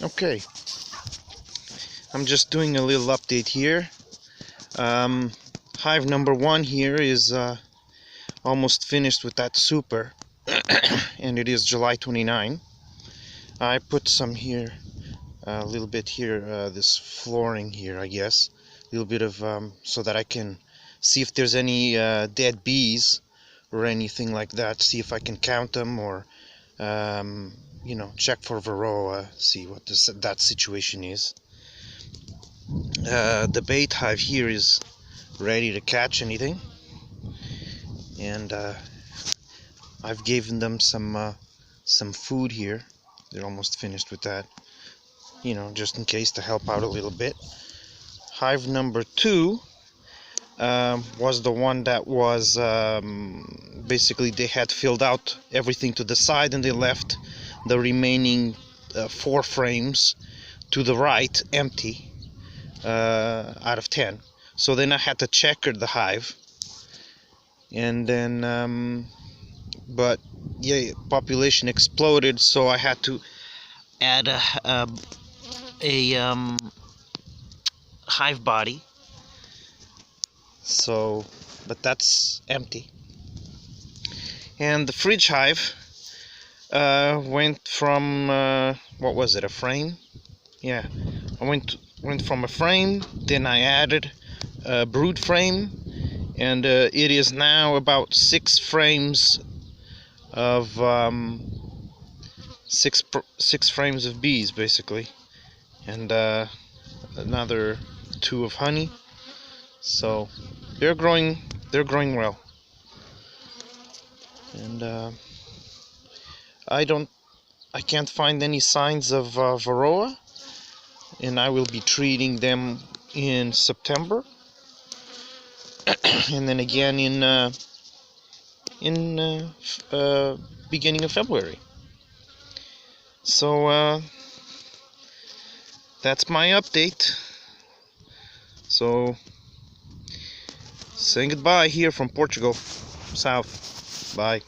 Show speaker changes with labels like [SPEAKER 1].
[SPEAKER 1] Okay, I'm just doing a little update here. Hive number 1 here is almost finished with that super and it is July 29. I put some here, a little bit here, this flooring here, I guess, a little bit of so that I can see if there's any dead bees or anything like that, see if I can count them, or you know, check for varroa, see what that situation is. The bait hive here is ready to catch anything, and I've given them some food here. They're almost finished with that, you know, just in case, to help out a little bit. Hive number 2 was the one that was basically they had filled out everything to the side, and they left the remaining 4 frames to the right empty out of 10. So then I had to checker the hive, and then but yeah, population exploded, so I had to add a hive body. So, but that's empty. And the fridge hive went from what was it, a frame? Yeah, I went from a frame, then I added a brood frame, and it is now about 6 frames of 6 frames of bees basically, and another 2 of honey. So they're growing well, and I can't find any signs of varroa, and I will be treating them in September and then again in beginning of February. So that's my update. So saying goodbye here from Portugal, south. Bye.